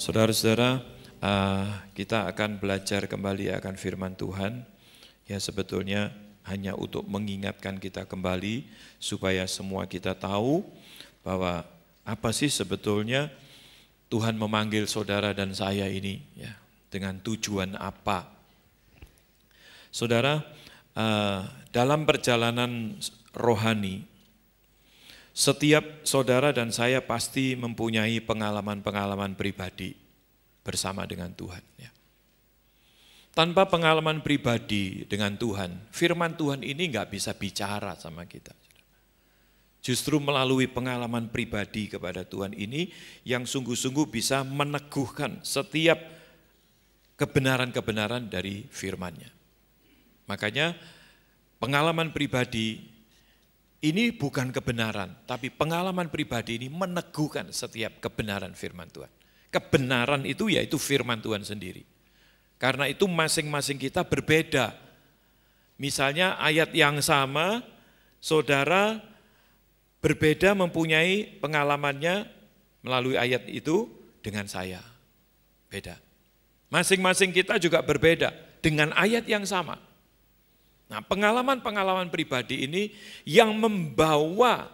Saudara-saudara, kita akan belajar kembali akan firman Tuhan. Ya, sebetulnya hanya untuk mengingatkan kita kembali supaya semua kita tahu bahwa apa sih sebetulnya Tuhan memanggil saudara dan saya ini, ya, dengan tujuan apa. Saudara, dalam perjalanan rohani, setiap saudara dan saya pasti mempunyai pengalaman-pengalaman pribadi bersama dengan Tuhan. Ya. Tanpa pengalaman pribadi dengan Tuhan, firman Tuhan ini nggak bisa bicara sama kita. Justru melalui pengalaman pribadi kepada Tuhan ini yang sungguh-sungguh bisa meneguhkan setiap kebenaran-kebenaran dari firman-Nya. Makanya pengalaman pribadi ini bukan kebenaran, tapi pengalaman pribadi ini meneguhkan setiap kebenaran firman Tuhan. Kebenaran itu yaitu firman Tuhan sendiri. Karena itu masing-masing kita berbeda. Misalnya ayat yang sama, saudara berbeda mempunyai pengalamannya melalui ayat itu dengan saya. Beda. Masing-masing kita juga berbeda dengan ayat yang sama. Nah, pengalaman-pengalaman pribadi ini yang membawa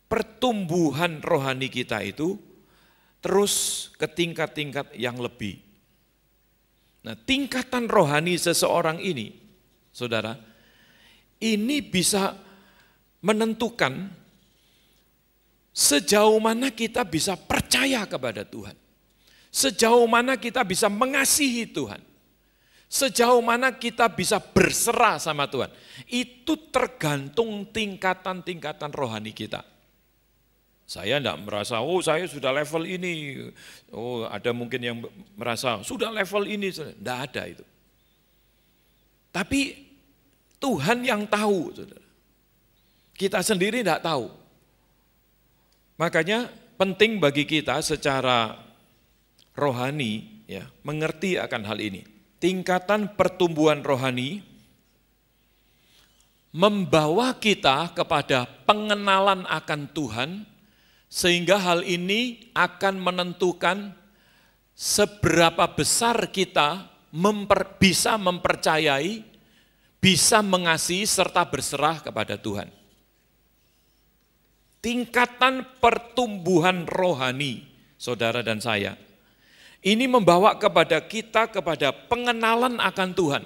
pertumbuhan rohani kita itu terus ke tingkat-tingkat yang lebih. Nah, tingkatan rohani seseorang ini, saudara, ini bisa menentukan sejauh mana kita bisa percaya kepada Tuhan. Sejauh mana kita bisa mengasihi Tuhan. Sejauh mana kita bisa berserah sama Tuhan. Itu tergantung tingkatan-tingkatan rohani kita. Saya tidak merasa, oh saya sudah level ini. Oh ada mungkin yang merasa, sudah level ini. Tidak ada itu. Tapi Tuhan yang tahu. Saudara. Kita sendiri tidak tahu. Makanya penting bagi kita secara rohani ya mengerti akan hal ini. Tingkatan pertumbuhan rohani membawa kita kepada pengenalan akan Tuhan sehingga hal ini akan menentukan seberapa besar kita bisa mempercayai, bisa mengasihi serta berserah kepada Tuhan. Tingkatan pertumbuhan rohani, saudara dan saya, ini membawa kepada kita kepada pengenalan akan Tuhan.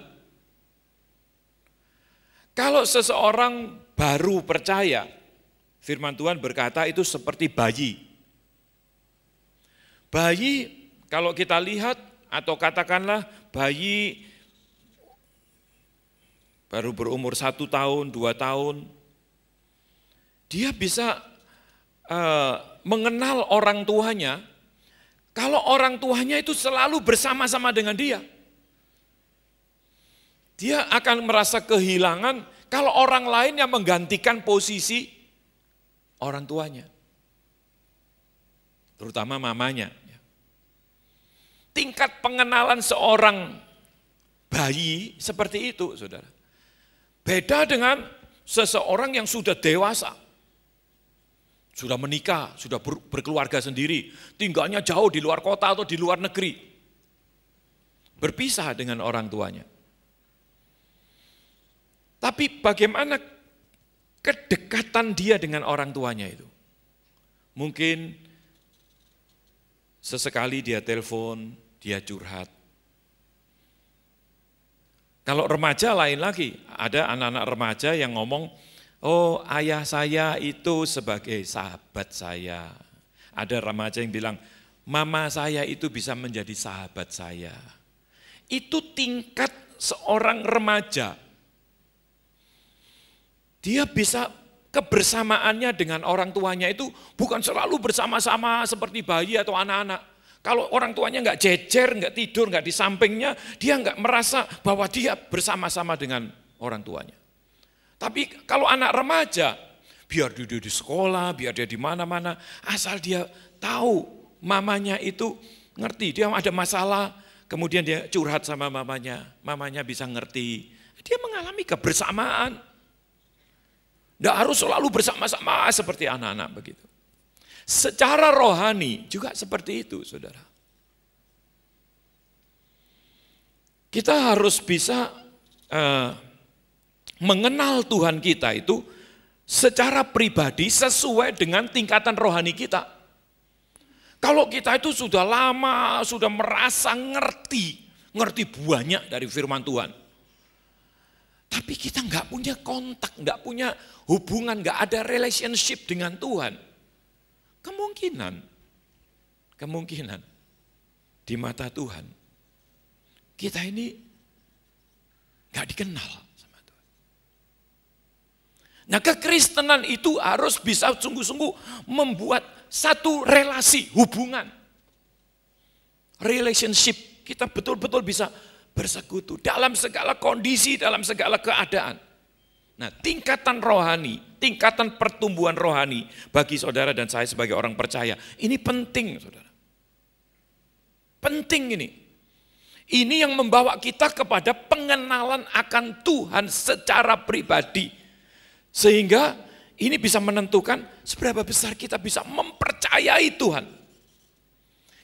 Kalau seseorang baru percaya, firman Tuhan berkata itu seperti bayi. Bayi kalau kita lihat atau katakanlah bayi baru berumur 1 tahun, 2 tahun, dia bisa mengenal orang tuanya. Kalau orang tuanya itu selalu bersama-sama dengan dia. Dia akan merasa kehilangan kalau orang lain yang menggantikan posisi orang tuanya. Terutama mamanya. Tingkat pengenalan seorang bayi seperti itu, saudara. Beda dengan seseorang yang sudah dewasa. Sudah menikah, sudah berkeluarga sendiri, tinggalnya jauh di luar kota atau di luar negeri. Berpisah dengan orang tuanya. Tapi bagaimana kedekatan dia dengan orang tuanya itu? Mungkin sesekali dia telepon, dia curhat. Kalau remaja lain lagi, ada anak-anak remaja yang ngomong, oh ayah saya itu sebagai sahabat saya. Ada remaja yang bilang, mama saya itu bisa menjadi sahabat saya. Itu tingkat seorang remaja. Dia bisa kebersamaannya dengan orang tuanya itu bukan selalu bersama-sama seperti bayi atau anak-anak. Kalau orang tuanya enggak jejer, enggak tidur, enggak di sampingnya, dia enggak merasa bahwa dia bersama-sama dengan orang tuanya. Tapi kalau anak remaja, biar dia di sekolah, biar dia di mana-mana, asal dia tahu mamanya itu ngerti, dia ada masalah, kemudian dia curhat sama mamanya bisa ngerti, dia mengalami kebersamaan. Tidak harus selalu bersama-sama seperti anak-anak begitu. Secara rohani juga seperti itu, saudara. Kita harus bisa mengenal Tuhan kita itu secara pribadi sesuai dengan tingkatan rohani kita. Kalau kita itu sudah lama, sudah merasa ngerti banyak dari firman Tuhan. Tapi kita nggak punya kontak, nggak punya hubungan, nggak ada relationship dengan Tuhan. Kemungkinan di mata Tuhan, kita ini nggak dikenal sama Tuhan. Nah, kekristenan itu harus bisa sungguh-sungguh membuat satu relasi, hubungan. Relationship, kita betul-betul bisa bersekutu dalam segala kondisi, dalam segala keadaan. Nah, tingkatan rohani, tingkatan pertumbuhan rohani bagi saudara dan saya sebagai orang percaya, ini penting, saudara. Penting ini. Ini yang membawa kita kepada pengenalan akan Tuhan secara pribadi. Sehingga ini bisa menentukan seberapa besar kita bisa mempercayai Tuhan.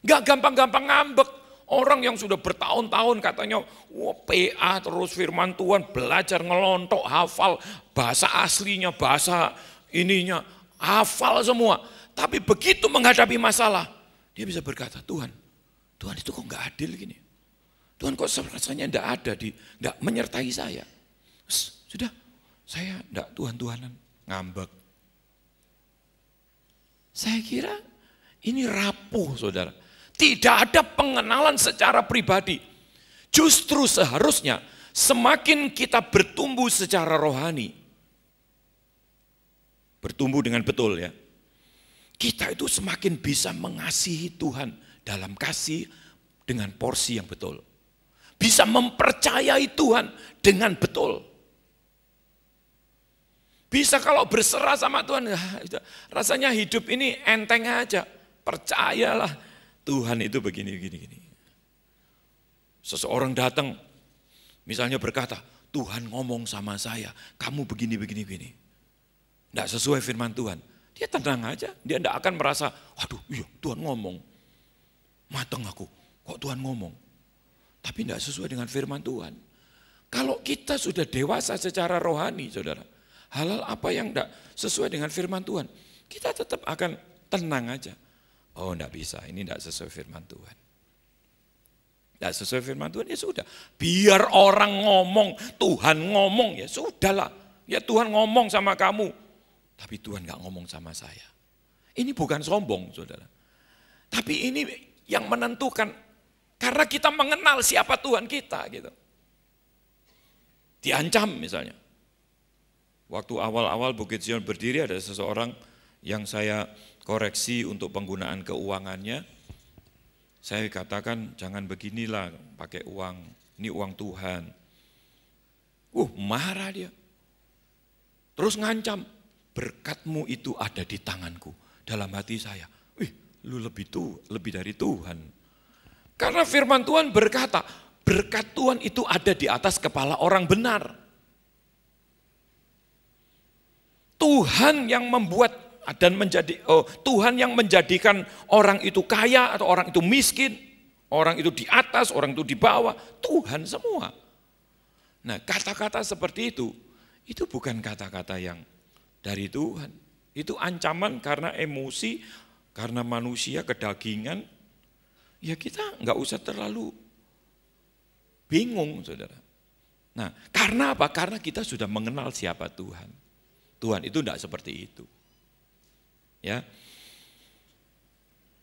Gak gampang-gampang ngambek. Orang yang sudah bertahun-tahun katanya, wah PA terus firman Tuhan, belajar ngelontok, hafal bahasa aslinya, bahasa ininya, hafal semua. Tapi begitu menghadapi masalah, dia bisa berkata, Tuhan itu kok gak adil gini. Tuhan kok rasanya enggak menyertai saya. Sudah, saya enggak Tuhan-Tuhanan, ngambek. Saya kira ini rapuh, saudara. Tidak ada pengenalan secara pribadi. Justru seharusnya semakin kita bertumbuh secara rohani, bertumbuh dengan betul ya, kita itu semakin bisa mengasihi Tuhan dalam kasih dengan porsi yang betul. Bisa mempercayai Tuhan dengan betul. Bisa kalau berserah sama Tuhan, rasanya hidup ini enteng aja. Percayalah Tuhan itu begini. Seseorang datang, misalnya berkata, Tuhan ngomong sama saya, kamu begini. Tidak sesuai firman Tuhan. Dia tenang aja, dia tidak akan merasa, aduh iya Tuhan ngomong. Mateng aku, kok Tuhan ngomong. Tapi tidak sesuai dengan firman Tuhan. Kalau kita sudah dewasa secara rohani, saudara, hal-hal apa yang tidak sesuai dengan firman Tuhan, kita tetap akan tenang aja. Oh enggak bisa, ini enggak sesuai firman Tuhan. Enggak sesuai firman Tuhan, ya sudah. Biar orang ngomong, Tuhan ngomong, ya sudahlah. Ya Tuhan ngomong sama kamu, tapi Tuhan enggak ngomong sama saya. Ini bukan sombong, saudara. Tapi ini yang menentukan, karena kita mengenal siapa Tuhan kita. Gitu. Diancam misalnya. Waktu awal-awal Bukit Zion berdiri ada seseorang yang saya koreksi untuk penggunaan keuangannya, saya katakan jangan beginilah pakai uang, ini uang Tuhan. Marah dia. Terus ngancam, berkatmu itu ada di tanganku. Dalam hati saya, lu lebih dari Tuhan. Karena firman Tuhan berkata, berkat Tuhan itu ada di atas kepala orang benar. Tuhan yang membuat dan Tuhan yang menjadikan orang itu kaya atau orang itu miskin, orang itu di atas, orang itu di bawah, Tuhan semua. Nah, kata-kata seperti itu bukan kata-kata yang dari Tuhan. Itu ancaman karena emosi, karena manusia kedagingan. Ya kita nggak usah terlalu bingung, saudara. Nah, karena apa? Karena kita sudah mengenal siapa Tuhan. Tuhan itu enggak seperti itu. Ya.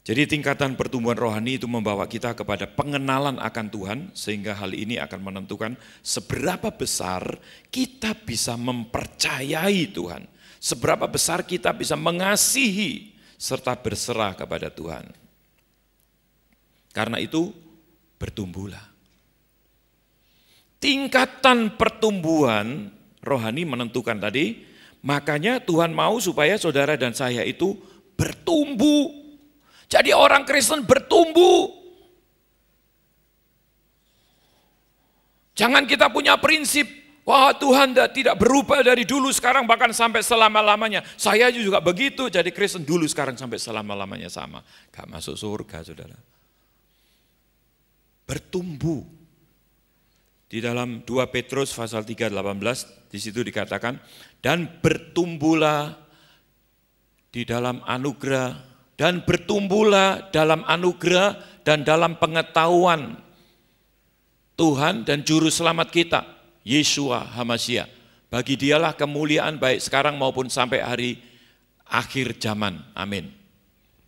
Jadi tingkatan pertumbuhan rohani itu membawa kita kepada pengenalan akan Tuhan, sehingga hal ini akan menentukan seberapa besar kita bisa mempercayai Tuhan, seberapa besar kita bisa mengasihi serta berserah kepada Tuhan. Karena itu bertumbuhlah. Tingkatan pertumbuhan rohani menentukan tadi. Makanya Tuhan mau supaya saudara dan saya itu bertumbuh. Jadi orang Kristen bertumbuh. Jangan kita punya prinsip, wah Tuhan tidak berubah dari dulu sekarang bahkan sampai selama-lamanya. Saya juga begitu, jadi Kristen dulu sekarang sampai selama-lamanya sama. Gak masuk surga, saudara. Bertumbuh. Di dalam 2 Petrus pasal 3:18 di situ dikatakan, dan bertumbuhlah di dalam anugerah, dan bertumbuhlah dalam anugerah dan dalam pengetahuan Tuhan dan Juru Selamat kita, Yeshua HaMasyiah. Bagi dialah kemuliaan baik sekarang maupun sampai hari akhir zaman. Amin.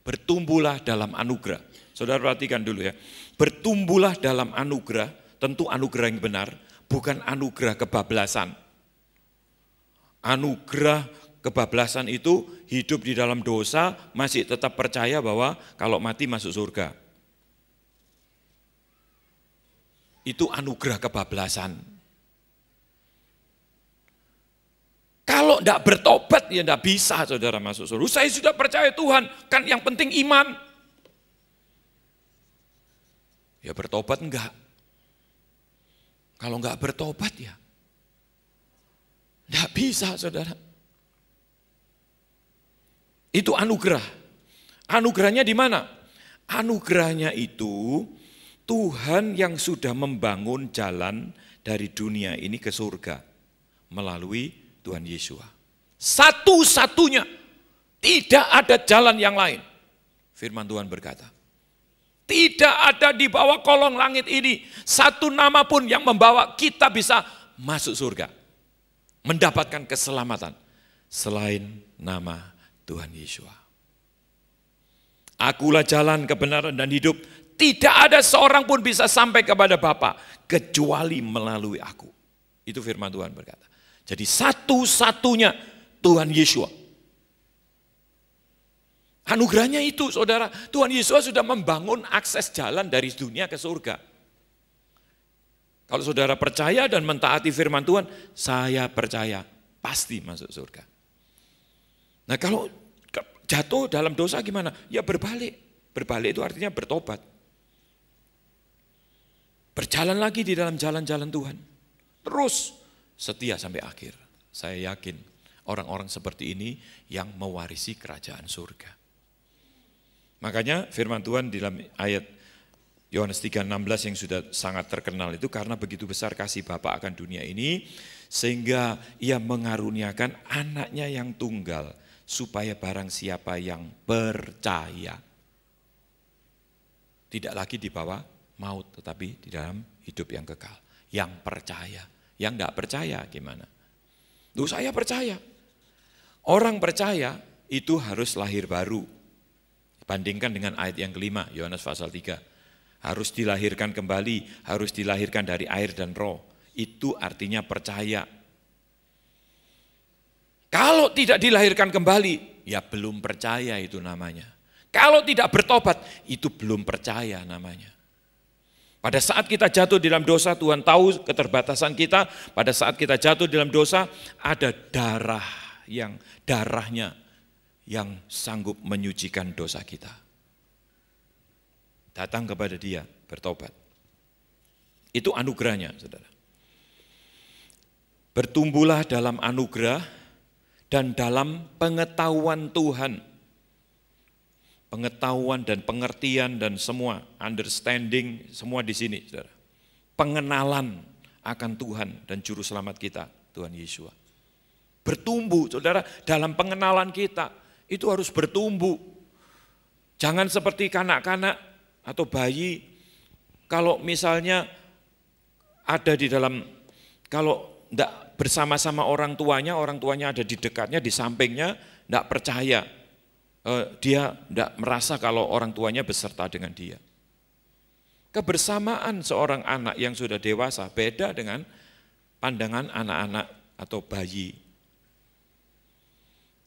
Bertumbuhlah dalam anugerah. Saudara perhatikan dulu ya. Bertumbuhlah dalam anugerah, tentu anugerah yang benar, bukan anugerah kebablasan. Anugerah kebablasan itu hidup di dalam dosa, masih tetap percaya bahwa kalau mati masuk surga. Itu anugerah kebablasan. Kalau tidak bertobat ya tidak bisa saudara masuk surga. Saya sudah percaya Tuhan, kan yang penting iman. Ya bertobat enggak. Kalau enggak bertobat ya tidak bisa saudara. Itu anugerah. Anugerahnya di mana? Anugerahnya itu Tuhan yang sudah membangun jalan dari dunia ini ke surga melalui Tuhan Yesus. Satu-satunya, tidak ada jalan yang lain. Firman Tuhan berkata, tidak ada di bawah kolong langit ini satu nama pun yang membawa kita bisa masuk surga, mendapatkan keselamatan selain nama Tuhan Yesus. Akulah jalan, kebenaran dan hidup. Tidak ada seorang pun bisa sampai kepada Bapa kecuali melalui aku. Itu firman Tuhan berkata. Jadi satu-satunya Tuhan Yesus. Anugerahnya itu saudara, Tuhan Yesus sudah membangun akses jalan dari dunia ke surga. Kalau saudara percaya dan mentaati firman Tuhan, saya percaya pasti masuk surga. Nah kalau jatuh dalam dosa gimana? Ya berbalik. Berbalik itu artinya bertobat. Berjalan lagi di dalam jalan-jalan Tuhan. Terus setia sampai akhir. Saya yakin orang-orang seperti ini yang mewarisi kerajaan surga. Makanya firman Tuhan di dalam ayat Yohanes 3:16 yang sudah sangat terkenal itu, karena begitu besar kasih Bapa akan dunia ini, sehingga ia mengaruniakan anaknya yang tunggal, supaya barang siapa yang percaya tidak lagi di bawah maut, tetapi di dalam hidup yang kekal. Yang percaya, yang tidak percaya gimana? Loh saya percaya. Orang percaya itu harus lahir baru. Bandingkan dengan ayat yang kelima, Yohanes pasal 3. Harus dilahirkan kembali, harus dilahirkan dari air dan roh. Itu artinya percaya. Kalau tidak dilahirkan kembali, ya belum percaya itu namanya. Kalau tidak bertobat, itu belum percaya namanya. Pada saat kita jatuh dalam dosa, Tuhan tahu keterbatasan kita. Pada saat kita jatuh dalam dosa, ada darahnya yang sanggup menyucikan dosa kita. Datang kepada Dia, bertobat. Itu anugerahnya, saudara. Bertumbuhlah dalam anugerah dan dalam pengetahuan Tuhan. Pengetahuan dan pengertian dan semua, understanding, semua di sini, saudara. Pengenalan akan Tuhan dan Juru Selamat kita, Tuhan Yesus. Bertumbuh, saudara, dalam pengenalan kita, itu harus bertumbuh. Jangan seperti kanak-kanak atau bayi, kalau misalnya ada di dalam, kalau tidak bersama-sama orang tuanya ada di dekatnya, di sampingnya, tidak percaya. Dia tidak merasa kalau orang tuanya beserta dengan dia. Kebersamaan seorang anak yang sudah dewasa beda dengan pandangan anak-anak atau bayi.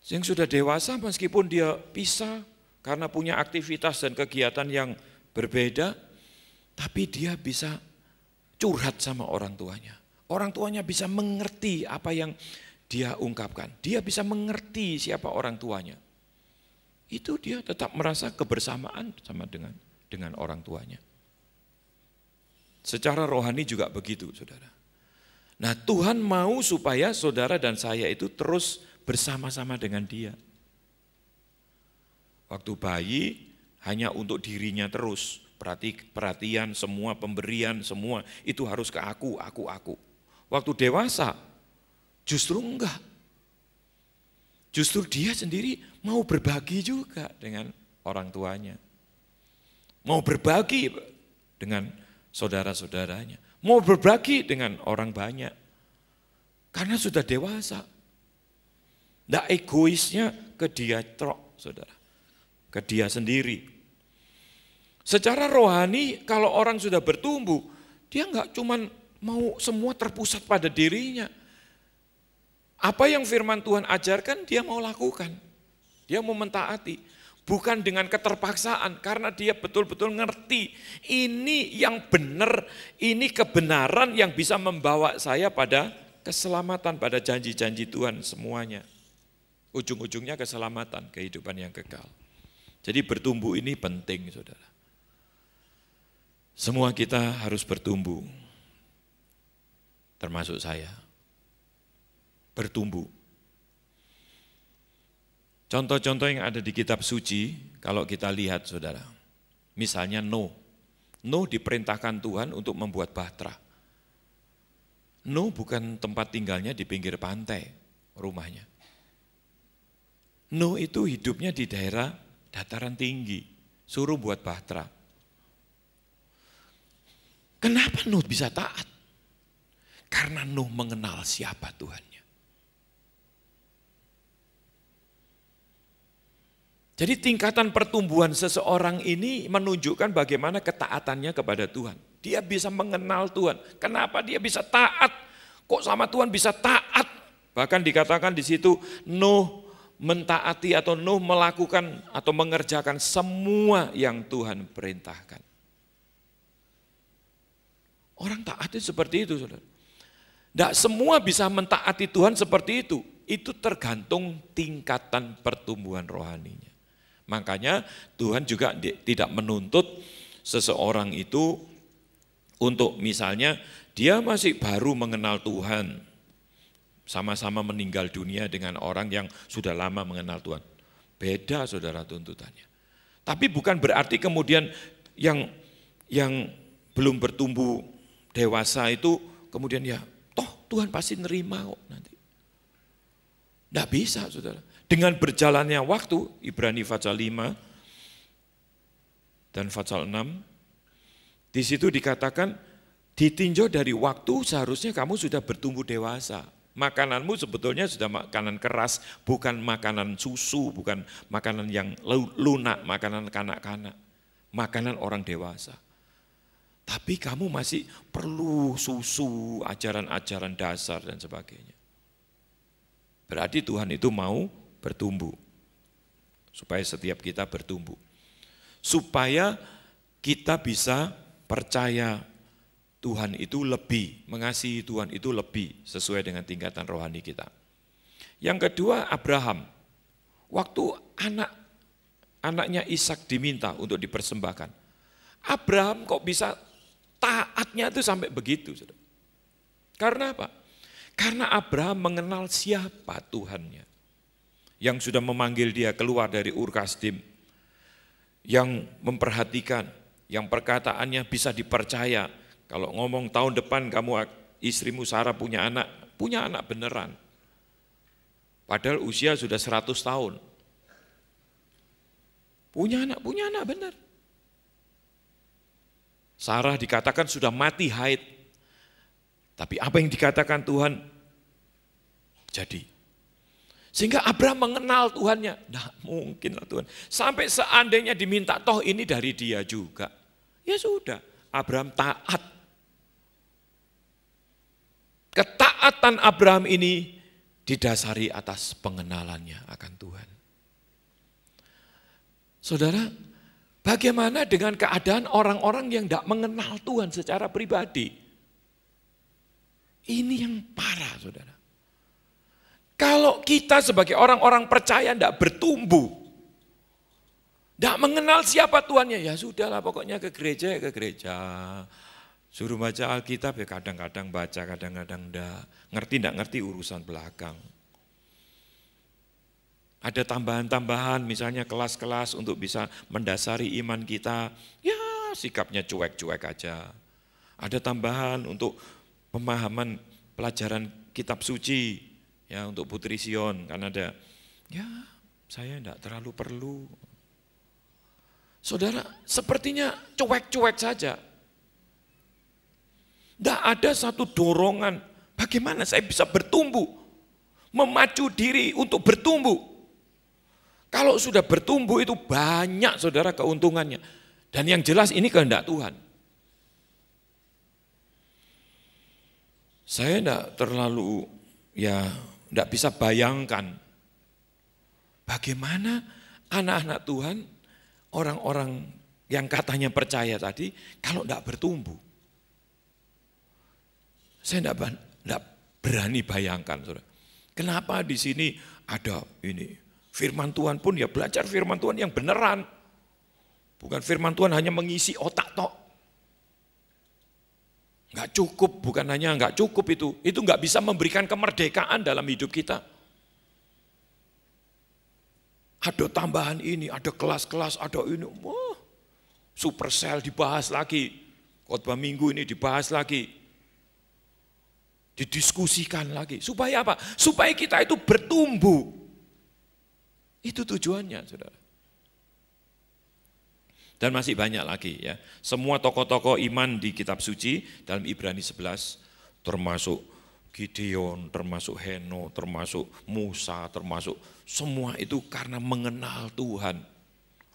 Yang sudah dewasa meskipun dia pisah karena punya aktivitas dan kegiatan yang berbeda, tapi dia bisa curhat sama orang tuanya. Orang tuanya bisa mengerti apa yang dia ungkapkan. Dia bisa mengerti siapa orang tuanya. Itu dia tetap merasa kebersamaan sama dengan orang tuanya. Secara rohani juga begitu, saudara. Nah, Tuhan mau supaya saudara dan saya itu terus bersama-sama dengan Dia. Waktu bayi hanya untuk dirinya terus, perhatian, semua pemberian, semua itu harus ke aku. Waktu dewasa justru enggak. Justru dia sendiri mau berbagi juga dengan orang tuanya. Mau berbagi dengan saudara-saudaranya. Mau berbagi dengan orang banyak. Karena sudah dewasa. Tidak egoisnya ke dia trok, saudara. Ke dia sendiri. Secara rohani kalau orang sudah bertumbuh, dia enggak cuman mau semua terpusat pada dirinya. Apa yang firman Tuhan ajarkan dia mau lakukan. Dia mau mentaati. Bukan dengan keterpaksaan, karena dia betul-betul ngerti. Ini yang benar, ini kebenaran yang bisa membawa saya pada keselamatan, pada janji-janji Tuhan semuanya. Ujung-ujungnya keselamatan, kehidupan yang kekal. Jadi bertumbuh ini penting, saudara. Semua kita harus bertumbuh, termasuk saya. Bertumbuh. Contoh-contoh yang ada di kitab suci, kalau kita lihat saudara, misalnya Nuh diperintahkan Tuhan untuk membuat bahtera. Nuh bukan tempat tinggalnya di pinggir pantai, rumahnya. Nuh itu hidupnya di daerah dataran tinggi, suruh buat bahtera. Kenapa Nuh bisa taat? Karena Nuh mengenal siapa Tuhannya. Jadi tingkatan pertumbuhan seseorang ini menunjukkan bagaimana ketaatannya kepada Tuhan. Dia bisa mengenal Tuhan. Kenapa dia bisa taat? Kok sama Tuhan bisa taat? Bahkan dikatakan di situ Nuh mentaati atau Nuh melakukan atau mengerjakan semua yang Tuhan perintahkan. Orang taat itu seperti itu, saudara. Tidak semua bisa mentaati Tuhan seperti itu. Itu tergantung tingkatan pertumbuhan rohaninya. Makanya Tuhan juga tidak menuntut seseorang itu untuk misalnya dia masih baru mengenal Tuhan, sama-sama meninggal dunia dengan orang yang sudah lama mengenal Tuhan. Beda saudara tuntutannya. Tapi bukan berarti kemudian yang belum bertumbuh dewasa itu kemudian ya toh Tuhan pasti nerima kok nanti. Tidak bisa saudara. Dengan berjalannya waktu, Ibrani pasal 5 dan pasal 6, di situ dikatakan, ditinjau dari waktu seharusnya kamu sudah bertumbuh dewasa. Makananmu sebetulnya sudah makanan keras, bukan makanan susu, bukan makanan yang lunak, makanan kanak-kanak. Makanan orang dewasa. Tapi kamu masih perlu susu, ajaran-ajaran dasar dan sebagainya. Berarti Tuhan itu mau bertumbuh, supaya setiap kita bertumbuh. Supaya kita bisa percaya Tuhan itu lebih, mengasihi Tuhan itu lebih sesuai dengan tingkatan rohani kita. Yang kedua Abraham, waktu anaknya Ishak diminta untuk dipersembahkan, Abraham kok bisa taatnya itu sampai begitu. Karena apa? Karena Abraham mengenal siapa Tuhannya. Yang sudah memanggil dia keluar dari Ur Kasdim, yang memperhatikan, yang perkataannya bisa dipercaya. Kalau ngomong tahun depan kamu istrimu Sarah punya anak beneran. Padahal usia sudah 100 tahun. Punya anak benar. Sarah dikatakan sudah mati haid. Tapi apa yang dikatakan Tuhan jadi. Sehingga Abraham mengenal Tuhannya. Nah mungkin lah Tuhan. Sampai seandainya diminta toh ini dari dia juga. Ya sudah, Abraham taat. Ketaatan Abraham ini didasari atas pengenalannya akan Tuhan. Saudara, bagaimana dengan keadaan orang-orang yang tidak mengenal Tuhan secara pribadi? Ini yang parah saudara. Kalau kita sebagai orang-orang percaya tidak bertumbuh, tidak mengenal siapa Tuhannya, ya sudahlah pokoknya ke gereja ya ke gereja. Suruh baca Alkitab ya kadang-kadang baca, kadang-kadang enggak. Ngerti ngerti urusan belakang. Ada tambahan-tambahan misalnya kelas-kelas untuk bisa mendasari iman kita. Ya sikapnya cuek-cuek aja. Ada tambahan untuk pemahaman pelajaran kitab suci, ya untuk Putri Sion, kan ada, ya saya enggak terlalu perlu. Saudara, sepertinya cuek-cuek saja. Enggak ada satu dorongan, bagaimana saya bisa bertumbuh, memacu diri untuk bertumbuh. Kalau sudah bertumbuh itu banyak saudara keuntungannya. Dan yang jelas ini kehendak Tuhan. Saya enggak terlalu, enggak bisa bayangkan bagaimana anak-anak Tuhan, orang-orang yang katanya percaya tadi, kalau enggak bertumbuh. Saya enggak berani bayangkan, saudara. Kenapa di sini ada ini firman Tuhan pun ya belajar firman Tuhan yang beneran, bukan firman Tuhan hanya mengisi otak tok. Enggak cukup, bukan hanya enggak cukup itu enggak bisa memberikan kemerdekaan dalam hidup kita. Ada tambahan ini, ada kelas-kelas, ada ini, wah, Supercell dibahas lagi, khotbah minggu ini dibahas lagi, didiskusikan lagi. Supaya apa? Supaya kita itu bertumbuh. Itu tujuannya, saudara. Dan masih banyak lagi ya. Semua tokoh-tokoh iman di kitab suci dalam Ibrani 11, termasuk Gideon, termasuk Heno, termasuk Musa, termasuk semua itu karena mengenal Tuhan.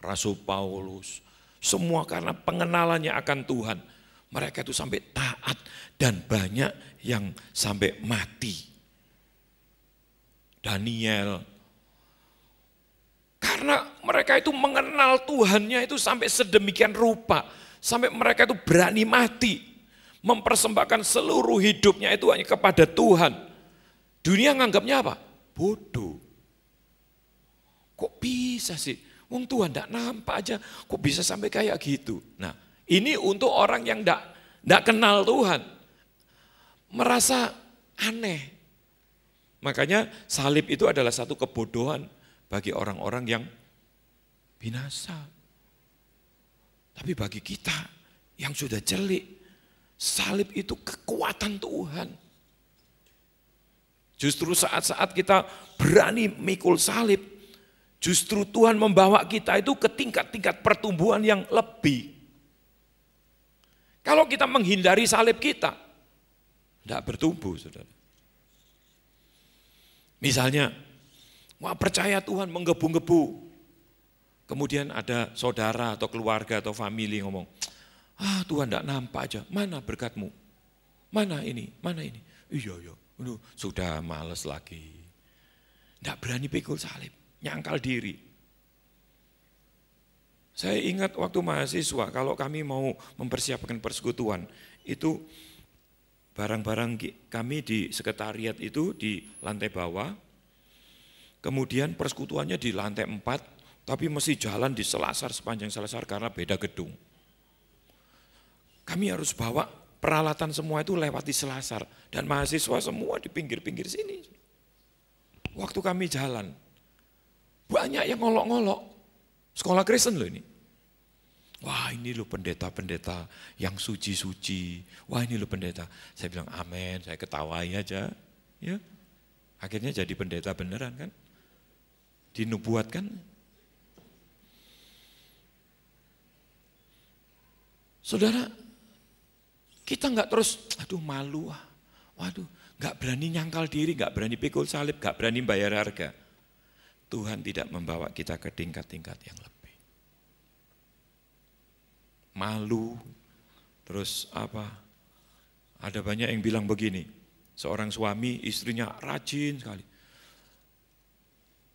Rasul Paulus, semua karena pengenalannya akan Tuhan. Mereka itu sampai taat dan banyak yang sampai mati. Daniel, karena mereka itu mengenal Tuhannya itu sampai sedemikian rupa. Sampai mereka itu berani mati. Mempersembahkan seluruh hidupnya itu hanya kepada Tuhan. Dunia nganggapnya apa? Bodoh. Kok bisa sih? Wong Tuhan tidak nampak aja. Kok bisa sampai kayak gitu? Nah, ini untuk orang yang tidak kenal Tuhan. Merasa aneh. Makanya salib itu adalah satu kebodohan bagi orang-orang yang binasa. Tapi bagi kita yang sudah celik, salib itu kekuatan Tuhan. Justru saat-saat kita berani mikul salib, justru Tuhan membawa kita itu ke tingkat-tingkat pertumbuhan yang lebih. Kalau kita menghindari salib kita, tidak bertumbuh, saudara. Misalnya, wah percaya Tuhan menggebu-gebu. Kemudian ada saudara atau keluarga atau famili ngomong, Tuhan tidak nampak aja, mana berkatmu? Mana ini? Mana ini? Iya, sudah males lagi. Tidak berani pikul salib, nyangkal diri. Saya ingat waktu mahasiswa, kalau kami mau mempersiapkan persekutuan, itu barang-barang kami di sekretariat itu di lantai bawah, kemudian persekutuannya di lantai 4, tapi mesti jalan di Selasar, sepanjang Selasar karena beda gedung. Kami harus bawa peralatan semua itu lewati Selasar, dan mahasiswa semua di pinggir-pinggir sini. Waktu kami jalan, banyak yang ngolok-ngolok, sekolah Kristen loh ini. Wah ini loh pendeta-pendeta yang suci-suci, wah ini loh pendeta. Saya bilang amin, saya ketawai aja. Ya, akhirnya jadi pendeta beneran kan. Dinubuatkan. Saudara, kita enggak terus, aduh malu, waduh, enggak berani nyangkal diri, enggak berani pikul salib, enggak berani bayar harga. Tuhan tidak membawa kita ke tingkat-tingkat yang lebih. Malu, terus apa? Ada banyak yang bilang begini, seorang suami istrinya rajin sekali.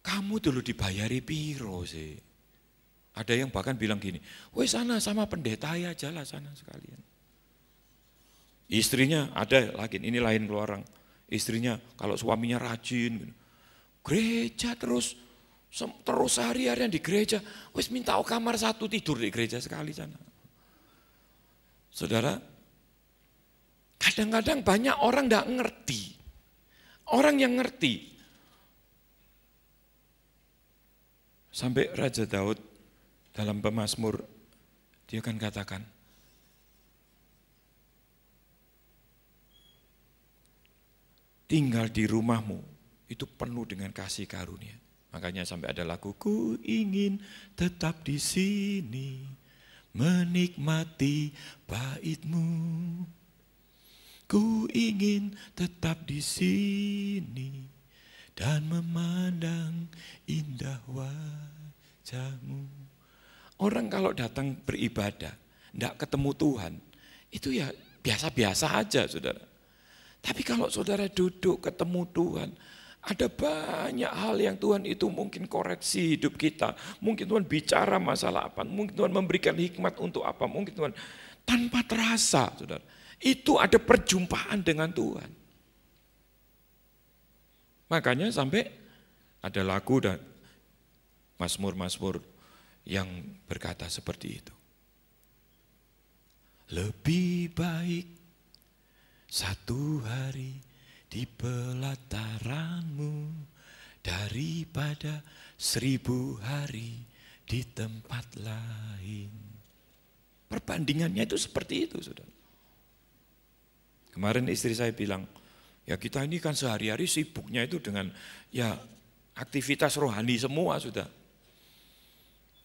Kamu dulu dibayari piro sih? Ada yang bahkan bilang gini, woi sana sama pendeta ya aja lah sana sekalian. Istrinya ada lagi, ini lain orang. Istrinya kalau suaminya rajin, gereja terus sehari-harian di gereja, wis minta kamar satu tidur di gereja sekali sana. Saudara, kadang-kadang banyak orang enggak ngerti. Orang yang ngerti. Sampai Raja Daud dalam Pemazmur Dia akan katakan, tinggal di rumahmu itu penuh dengan kasih karunia. Makanya sampai ada lagu, ku ingin tetap di sini, menikmati baitmu. Ku ingin tetap di sini dan memandang indah wajahmu. Orang kalau datang beribadah, tidak ketemu Tuhan, itu ya biasa-biasa aja, saudara. Tapi kalau saudara duduk ketemu Tuhan, ada banyak hal yang Tuhan itu mungkin koreksi hidup kita. Mungkin Tuhan bicara masalah apa, mungkin Tuhan memberikan hikmat untuk apa, mungkin Tuhan tanpa terasa, saudara. Itu ada perjumpaan dengan Tuhan. Makanya sampai ada lagu dan mazmur-mazmur yang berkata seperti itu. Lebih baik satu hari di pelataranmu daripada 1000 hari di tempat lain. Perbandingannya itu seperti itu, saudara. Kemarin istri saya bilang, ya kita ini kan sehari-hari sibuknya itu dengan ya aktivitas rohani semua sudah.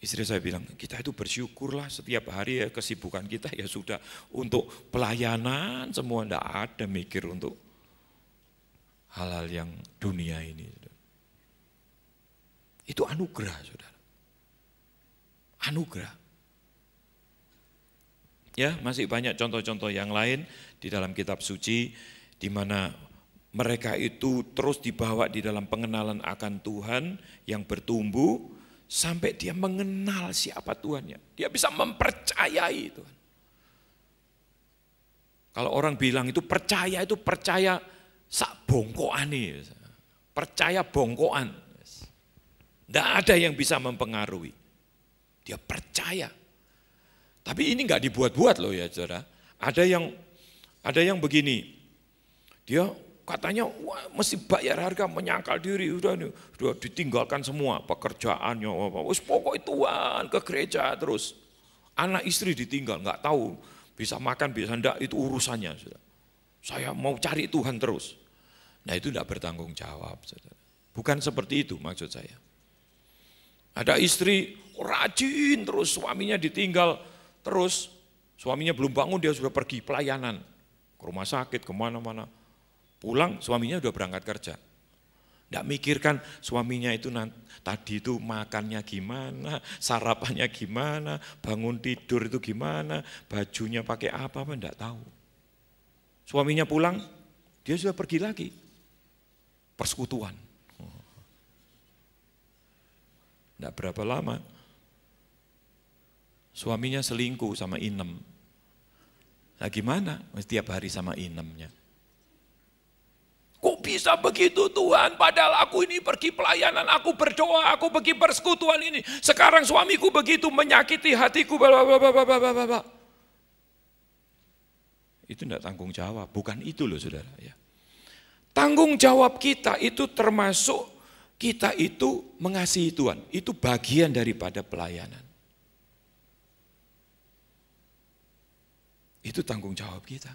Istri saya bilang, kita itu bersyukurlah setiap hari ya kesibukan kita ya sudah untuk pelayanan semua, enggak ada mikir untuk hal-hal yang dunia ini. Itu anugerah, saudara. Anugerah. Ya, masih banyak contoh-contoh yang lain di dalam kitab suci di mana mereka itu terus dibawa di dalam pengenalan akan Tuhan yang bertumbuh sampai dia mengenal siapa Tuhannya. Dia bisa mempercayai Tuhan. Kalau orang bilang itu percaya sak bongkoane, percaya bongkoan. Tidak ada yang bisa mempengaruhi. Dia percaya. Tapi ini enggak dibuat-buat loh ya saudara. Ada yang begini, dia katanya wah, mesti bayar harga, menyangkal diri, udah ditinggalkan semua pekerjaannya, pokoknya Tuhan ke gereja terus. Anak istri ditinggal, enggak tahu bisa makan bisa enggak, itu urusannya saudara. Saya mau cari Tuhan terus. Nah itu enggak bertanggung jawab saudara. Bukan seperti itu maksud saya. Ada istri rajin terus, suaminya ditinggal terus, suaminya belum bangun dia sudah pergi pelayanan ke rumah sakit kemana-mana, pulang suaminya sudah berangkat kerja. Tidak mikirkan suaminya itu tadi itu makannya gimana, sarapannya gimana, bangun tidur itu gimana, bajunya pakai apa tidak tahu. Suaminya pulang, dia sudah pergi lagi persekutuan. Tidak berapa lama suaminya selingkuh sama Inem. Nah gimana? Setiap hari sama Inemnya. Kok bisa begitu Tuhan? Padahal aku ini pergi pelayanan, aku berdoa, aku pergi persekutuan ini. Sekarang suamiku begitu menyakiti hatiku. Itu tidak tanggung jawab, bukan itu loh saudara. Ya. Tanggung jawab kita itu termasuk kita itu mengasihi Tuhan. Itu bagian daripada pelayanan. Itu tanggung jawab kita.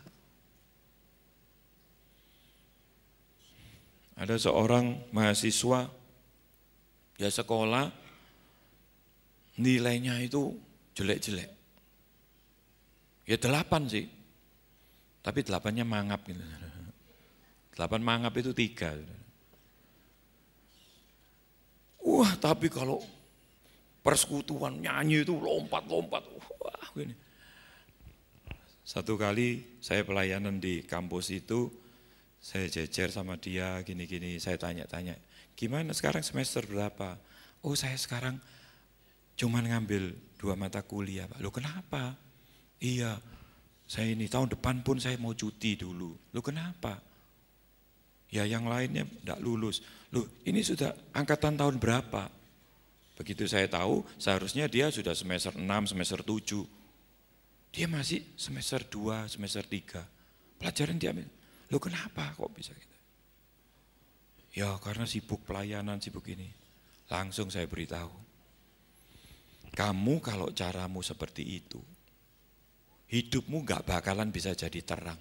Ada seorang mahasiswa, dia sekolah, nilainya itu jelek-jelek. Ya 8 sih, tapi 8-nya mangap. Gitu. 8 mangap itu 3. Wah tapi kalau persekutuan nyanyi itu lompat-lompat. Wah gini. Satu kali saya pelayanan di kampus itu, saya jejer sama dia gini-gini, saya tanya-tanya, gimana sekarang semester berapa? Oh saya sekarang cuman ngambil 2 mata kuliah Pak. Loh kenapa? Iya, saya ini tahun depan pun saya mau cuti dulu. Loh kenapa? Ya yang lainnya enggak lulus. Loh ini sudah angkatan tahun berapa? Begitu saya tahu, seharusnya dia sudah semester 6, semester 7. Dia masih semester 2, semester 3. Pelajaran dia ambil. Loh kenapa kok bisa gitu? Ya karena sibuk pelayanan, sibuk ini. Langsung saya beritahu. Kamu kalau caramu seperti itu, hidupmu gak bakalan bisa jadi terang.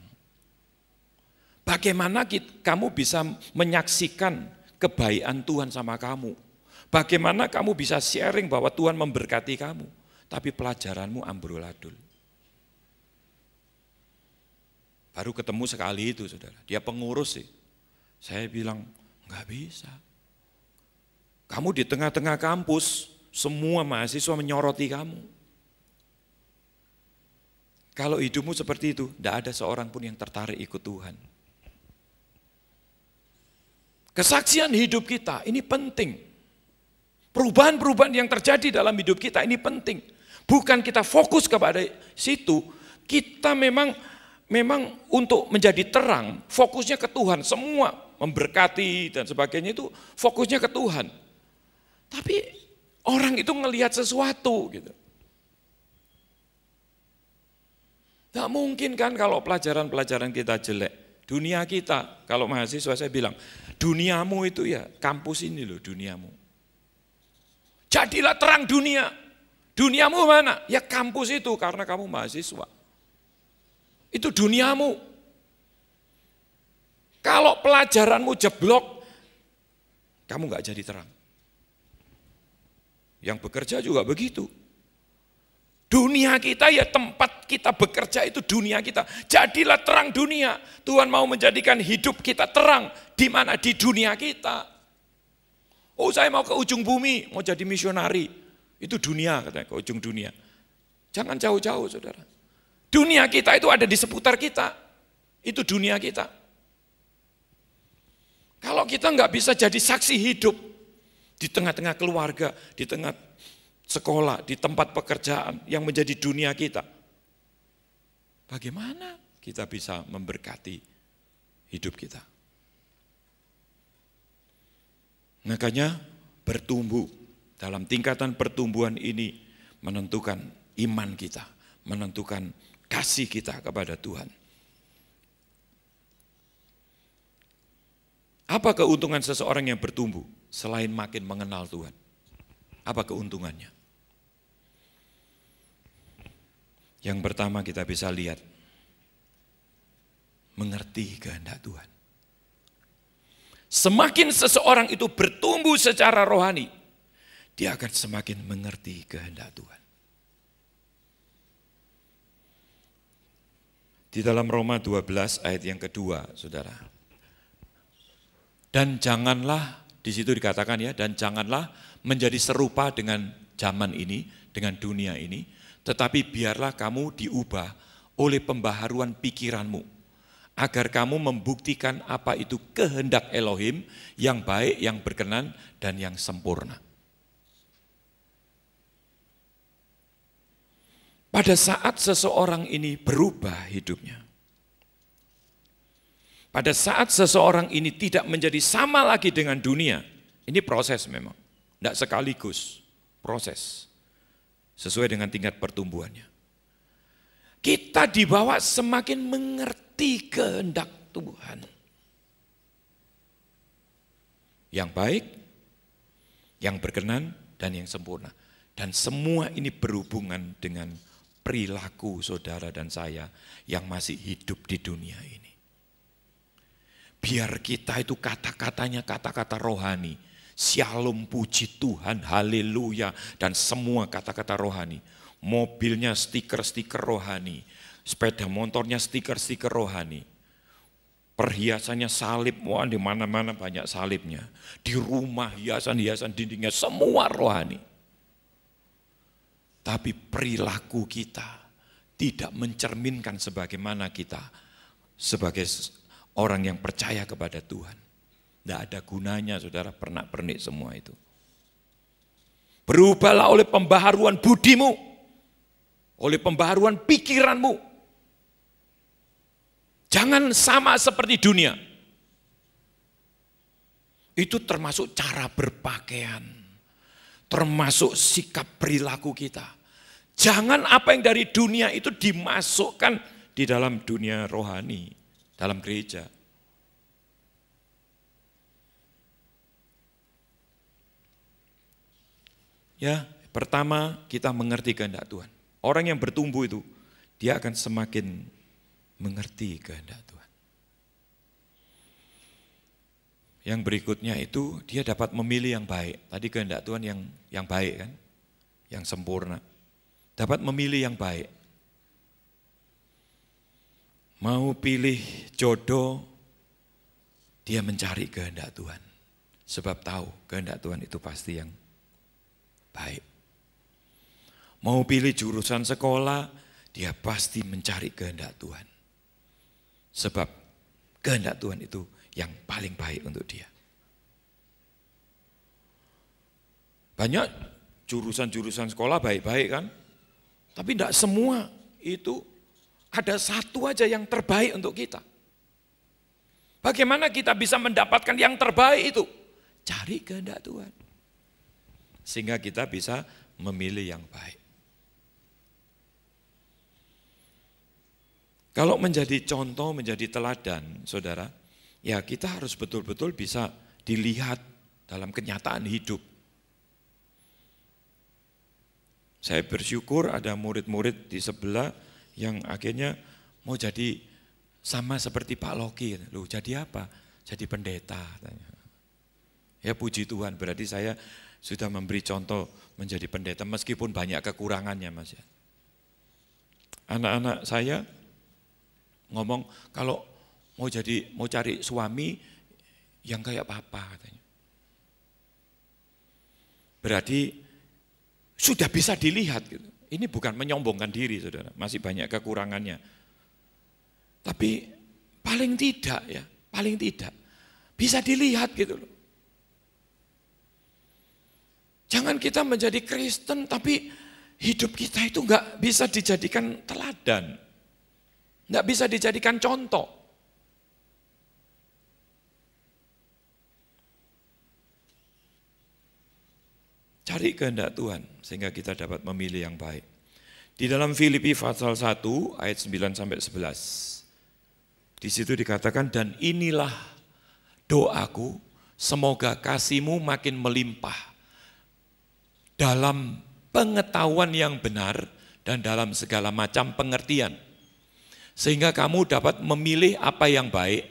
Bagaimana kamu bisa menyaksikan kebaikan Tuhan sama kamu? Bagaimana kamu bisa sharing bahwa Tuhan memberkati kamu, tapi pelajaranmu amburadul? Baru ketemu sekali itu, saudara. Dia pengurus sih. Saya bilang, enggak bisa. Kamu di tengah-tengah kampus, semua mahasiswa menyoroti kamu. Kalau hidupmu seperti itu, enggak ada seorang pun yang tertarik ikut Tuhan. Kesaksian hidup kita ini penting. Perubahan-perubahan yang terjadi dalam hidup kita ini penting. Bukan kita fokus kepada situ, kita memang untuk menjadi terang, fokusnya ke Tuhan. Semua memberkati dan sebagainya itu fokusnya ke Tuhan. Tapi orang itu ngelihat sesuatu gitu. Gak mungkin kan kalau pelajaran-pelajaran kita jelek. Dunia kita, kalau mahasiswa saya bilang, duniamu itu ya kampus ini loh duniamu. Jadilah terang dunia. Duniamu mana? Ya kampus itu karena kamu mahasiswa. Itu duniamu. Kalau pelajaranmu jeblok, kamu gak jadi terang. Yang bekerja juga begitu. Dunia kita ya tempat kita bekerja itu dunia kita. Jadilah terang dunia. Tuhan mau menjadikan hidup kita terang. Di mana? Di dunia kita. Oh saya mau ke ujung bumi, mau jadi misionari. Itu dunia katanya, ke ujung dunia. Jangan jauh-jauh saudara. Dunia kita itu ada di seputar kita. Itu dunia kita. Kalau kita nggak bisa jadi saksi hidup di tengah-tengah keluarga, di tengah sekolah, di tempat pekerjaan yang menjadi dunia kita, bagaimana kita bisa memberkati hidup kita? Makanya bertumbuh dalam tingkatan pertumbuhan ini menentukan iman kita, menentukan kasih kita kepada Tuhan. Apa keuntungan seseorang yang bertumbuh selain makin mengenal Tuhan? Apa keuntungannya? Yang pertama kita bisa lihat, mengerti kehendak Tuhan. Semakin seseorang itu bertumbuh secara rohani, dia akan semakin mengerti kehendak Tuhan. Di dalam Roma 12 ayat yang kedua, saudara. Dan janganlah, di situ dikatakan ya, dan janganlah menjadi serupa dengan zaman ini, dengan dunia ini, tetapi biarlah kamu diubah oleh pembaharuan pikiranmu, agar kamu membuktikan apa itu kehendak Elohim yang baik, yang berkenan, dan yang sempurna. Pada saat seseorang ini berubah hidupnya, pada saat seseorang ini tidak menjadi sama lagi dengan dunia, ini proses memang, tidak sekaligus, proses, sesuai dengan tingkat pertumbuhannya. Kita dibawa semakin mengerti kehendak Tuhan. Yang baik, yang berkenan, dan yang sempurna. Dan semua ini berhubungan dengan perilaku saudara dan saya yang masih hidup di dunia ini. Biar kita itu kata-katanya kata-kata rohani. Shalom, puji Tuhan, haleluya, dan semua kata-kata rohani. Mobilnya stiker-stiker rohani, sepeda motornya stiker-stiker rohani. Perhiasannya salib, wah di mana-mana banyak salibnya. Di rumah hiasan-hiasan dindingnya semua rohani. Tapi perilaku kita tidak mencerminkan sebagaimana kita sebagai orang yang percaya kepada Tuhan. Tidak ada gunanya saudara pernak-pernik semua itu. Berubahlah oleh pembaharuan budimu, oleh pembaharuan pikiranmu. Jangan sama seperti dunia. Itu termasuk cara berpakaian, termasuk sikap perilaku kita. Jangan apa yang dari dunia itu dimasukkan di dalam dunia rohani, dalam gereja. Ya, pertama kita mengerti kehendak Tuhan. Orang yang bertumbuh itu, dia akan semakin mengerti kehendak Tuhan. Yang berikutnya itu dia dapat memilih yang baik. Tadi kehendak Tuhan yang baik kan, yang sempurna. Dapat memilih yang baik. Mau pilih jodoh, dia mencari kehendak Tuhan. Sebab tahu kehendak Tuhan itu pasti yang baik. Mau pilih jurusan sekolah, dia pasti mencari kehendak Tuhan. Sebab kehendak Tuhan itu yang paling baik untuk dia. Banyak jurusan-jurusan sekolah baik-baik kan, tapi tidak semua itu ada satu aja yang terbaik untuk kita. Bagaimana kita bisa mendapatkan yang terbaik itu? Cari kehendak Tuhan. Sehingga kita bisa memilih yang baik. Kalau menjadi contoh, menjadi teladan, saudara, ya kita harus betul-betul bisa dilihat dalam kenyataan hidup. Saya bersyukur ada murid-murid di sebelah yang akhirnya mau jadi sama seperti Pak Loki. Loh, jadi apa? Jadi pendeta. Ya puji Tuhan, berarti saya sudah memberi contoh menjadi pendeta meskipun banyak kekurangannya, Mas. Anak-anak saya ngomong kalau mau cari suami yang kayak papa katanya. Berarti sudah bisa dilihat gitu. Ini bukan menyombongkan diri, saudara, masih banyak kekurangannya. Tapi paling tidak bisa dilihat gitu loh. Jangan kita menjadi Kristen tapi hidup kita itu enggak bisa dijadikan teladan. Enggak bisa dijadikan contoh. Cari kehendak Tuhan sehingga kita dapat memilih yang baik. Di dalam Filipi pasal 1 ayat 9 sampai 11. Di situ dikatakan, dan inilah doaku, semoga kasihmu makin melimpah dalam pengetahuan yang benar dan dalam segala macam pengertian. Sehingga kamu dapat memilih apa yang baik,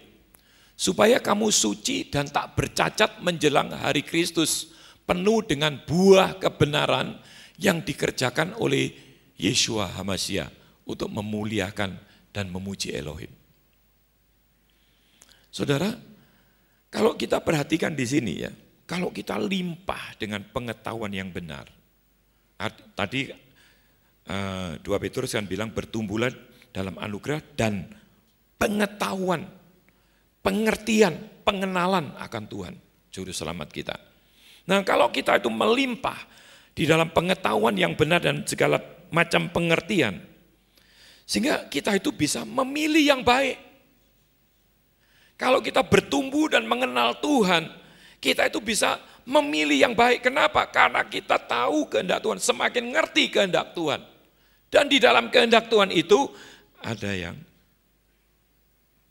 supaya kamu suci dan tak bercacat menjelang hari Kristus, penuh dengan buah kebenaran yang dikerjakan oleh Yeshua HaMashiach untuk memuliakan dan memuji Elohim. Saudara, kalau kita perhatikan di sini ya, kalau kita limpah dengan pengetahuan yang benar, tadi 2 Petrus kan bilang bertumbuhlah dalam anugerah dan pengetahuan, pengertian, pengenalan akan Tuhan, Juru Selamat kita. Nah kalau kita itu melimpah di dalam pengetahuan yang benar dan segala macam pengertian, sehingga kita itu bisa memilih yang baik. Kalau kita bertumbuh dan mengenal Tuhan, kita itu bisa memilih yang baik. Kenapa? Karena kita tahu kehendak Tuhan, semakin ngerti kehendak Tuhan. Dan di dalam kehendak Tuhan itu ada yang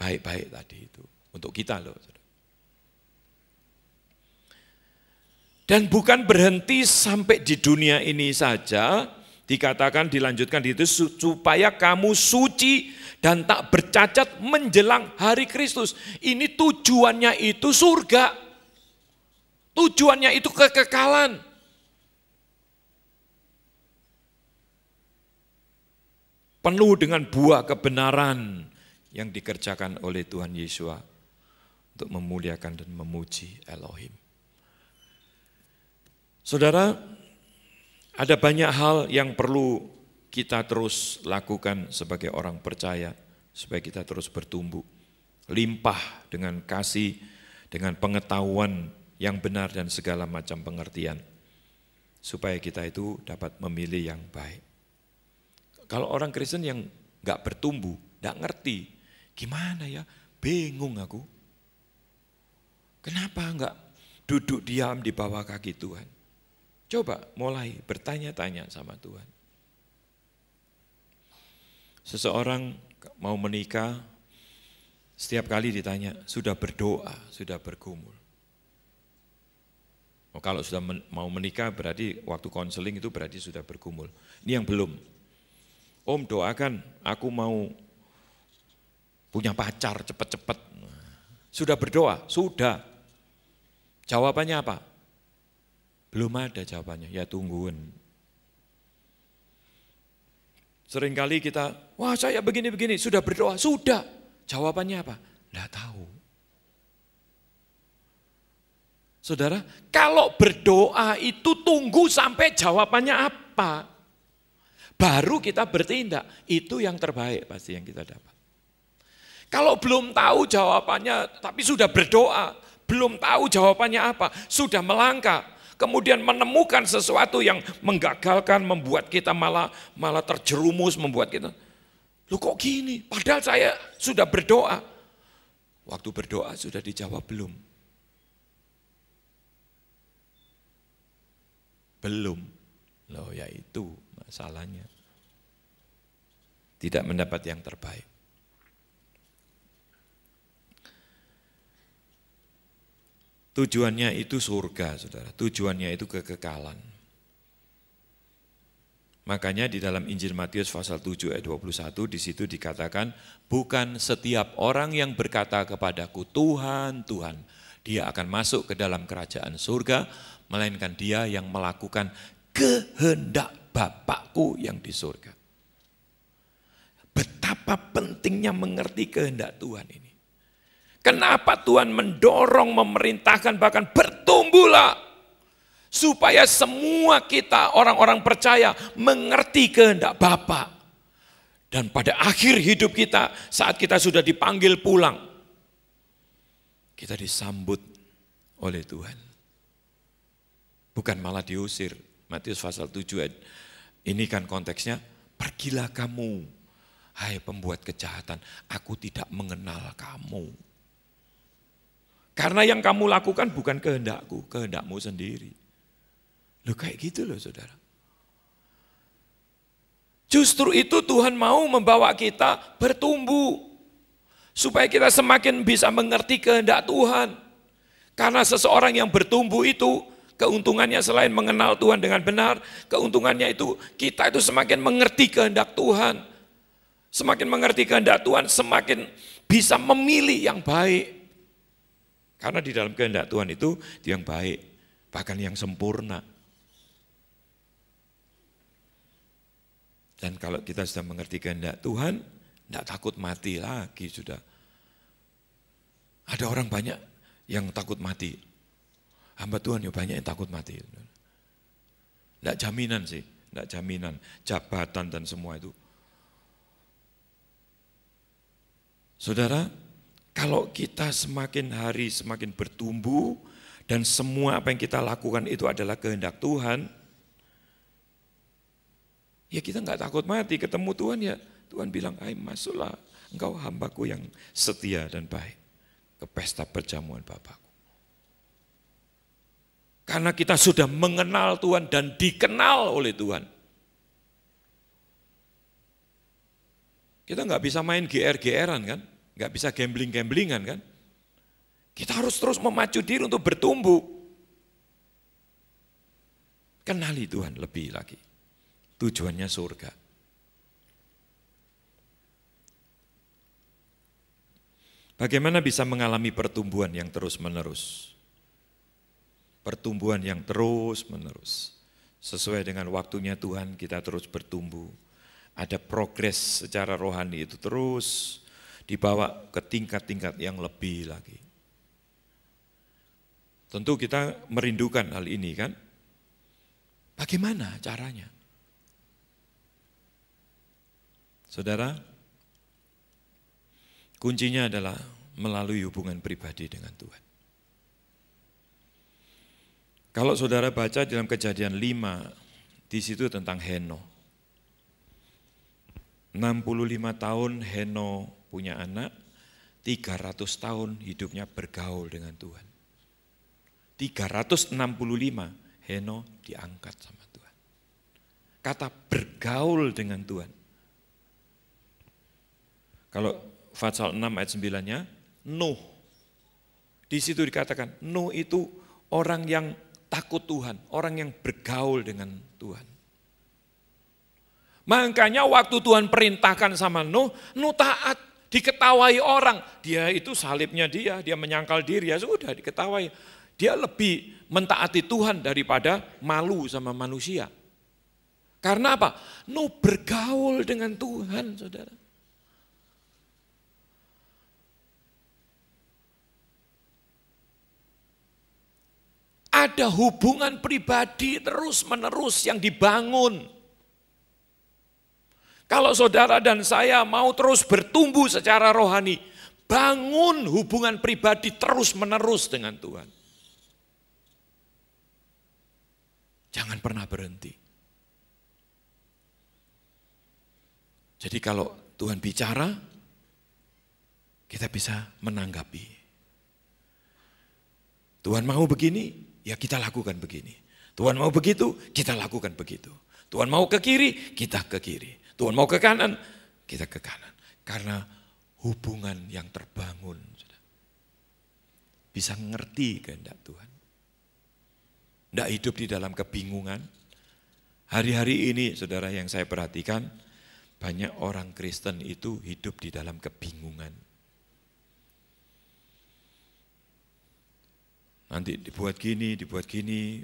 baik-baik tadi itu untuk kita loh. Dan bukan berhenti sampai di dunia ini saja, dikatakan dilanjutkan di itu supaya kamu suci dan tak bercacat menjelang hari Kristus. Ini tujuannya itu surga. Tujuannya itu kekekalan. Penuh dengan buah kebenaran yang dikerjakan oleh Tuhan Yesus untuk memuliakan dan memuji Elohim. Saudara, ada banyak hal yang perlu kita terus lakukan sebagai orang percaya, supaya kita terus bertumbuh, limpah dengan kasih, dengan pengetahuan yang benar dan segala macam pengertian, supaya kita itu dapat memilih yang baik. Kalau orang Kristen yang enggak bertumbuh, enggak ngerti, gimana ya, bingung aku. Kenapa enggak duduk diam di bawah kaki Tuhan? Coba mulai bertanya-tanya sama Tuhan. Seseorang mau menikah, setiap kali ditanya, sudah berdoa, sudah bergumul. Oh, kalau sudah mau menikah berarti waktu konseling itu berarti sudah bergumul. Ini yang belum. Om doakan aku mau punya pacar cepat-cepat. Sudah berdoa? Sudah. Jawabannya apa? Belum ada jawabannya, ya tungguin. Seringkali kita, wah saya begini-begini, sudah berdoa? Sudah. Jawabannya apa? Enggak tahu. Saudara, kalau berdoa itu tunggu sampai jawabannya apa? Baru kita bertindak, itu yang terbaik pasti yang kita dapat. Kalau belum tahu jawabannya, tapi sudah berdoa, belum tahu jawabannya apa, sudah melangkah, kemudian menemukan sesuatu yang menggagalkan, membuat kita malah terjerumus, membuat kita, loh kok gini, padahal saya sudah berdoa. Waktu berdoa sudah dijawab belum? Belum. Loh ya itu masalahnya. Tidak mendapat yang terbaik. Tujuannya itu surga, saudara. Tujuannya itu kekekalan. Makanya di dalam Injil Matius pasal 7 ayat 21 di situ dikatakan, bukan setiap orang yang berkata kepadaku Tuhan, Tuhan, dia akan masuk ke dalam kerajaan surga, melainkan dia yang melakukan kehendak Bapakku yang di surga. Betapa pentingnya mengerti kehendak Tuhan ini. Kenapa Tuhan mendorong, memerintahkan, bahkan bertumbuhlah. Supaya semua kita orang-orang percaya mengerti kehendak Bapa. Dan pada akhir hidup kita, saat kita sudah dipanggil pulang, kita disambut oleh Tuhan. Bukan malah diusir. Matius pasal 7 ayat, ini kan konteksnya, pergilah kamu, hai pembuat kejahatan, aku tidak mengenal kamu. Karena yang kamu lakukan bukan kehendakku, kehendakmu sendiri. Loh kayak gitu loh saudara. Justru itu Tuhan mau membawa kita bertumbuh. Supaya kita semakin bisa mengerti kehendak Tuhan. Karena seseorang yang bertumbuh itu, keuntungannya selain mengenal Tuhan dengan benar, keuntungannya itu kita itu semakin mengerti kehendak Tuhan. Semakin mengerti kehendak Tuhan, semakin bisa memilih yang baik. Karena di dalam kehendak Tuhan itu yang baik, bahkan yang sempurna. Dan kalau kita sudah mengerti kehendak Tuhan, tidak takut mati lagi sudah. Ada orang banyak yang takut mati. Hamba Tuhan ya banyak yang takut mati. Tidak jaminan sih, tidak jaminan. Jabatan dan semua itu. Saudara, kalau kita semakin hari semakin bertumbuh dan semua apa yang kita lakukan itu adalah kehendak Tuhan, ya kita nggak takut mati, ketemu Tuhan ya Tuhan bilang, ayo masuklah engkau hambaku yang setia dan baik ke pesta perjamuan Bapakku. Karena kita sudah mengenal Tuhan dan dikenal oleh Tuhan. Kita nggak bisa main GR-GRan kan? Nggak bisa gambling-gamblingan kan? Kita harus terus memacu diri untuk bertumbuh. Kenali Tuhan lebih lagi. Tujuannya surga. Bagaimana bisa mengalami pertumbuhan yang terus-menerus? Pertumbuhan yang terus-menerus. Sesuai dengan waktunya Tuhan kita terus bertumbuh. Ada progres secara rohani itu terus dibawa ke tingkat-tingkat yang lebih lagi. Tentu kita merindukan hal ini kan. Bagaimana caranya? Saudara, kuncinya adalah melalui hubungan pribadi dengan Tuhan. Kalau saudara baca dalam Kejadian 5, di situ tentang Henokh. 65 tahun Henokh punya anak, 300 tahun hidupnya bergaul dengan Tuhan. 365 Henokh diangkat sama Tuhan. Kata bergaul dengan Tuhan. Kalau Fatsal 6 ayat 9-nya, Nuh. Di situ dikatakan, Nuh itu orang yang takut Tuhan, orang yang bergaul dengan Tuhan. Makanya waktu Tuhan perintahkan sama Nuh, Nuh taat, diketawai orang. Dia itu salibnya dia menyangkal diri, ya sudah diketawai. Dia lebih mentaati Tuhan daripada malu sama manusia. Karena apa? Nuh bergaul dengan Tuhan, saudara. Ada hubungan pribadi terus-menerus yang dibangun. Kalau saudara dan saya mau terus bertumbuh secara rohani, bangun hubungan pribadi terus-menerus dengan Tuhan. Jangan pernah berhenti. Jadi kalau Tuhan bicara, kita bisa menanggapi. Tuhan mau begini, ya kita lakukan begini. Tuhan mau begitu, kita lakukan begitu. Tuhan mau ke kiri, kita ke kiri. Tuhan mau ke kanan, kita ke kanan. Karena hubungan yang terbangun. Bisa ngerti kehendak Tuhan. Tidak hidup di dalam kebingungan. Hari-hari ini saudara yang saya perhatikan, banyak orang Kristen itu hidup di dalam kebingungan. Nanti dibuat gini,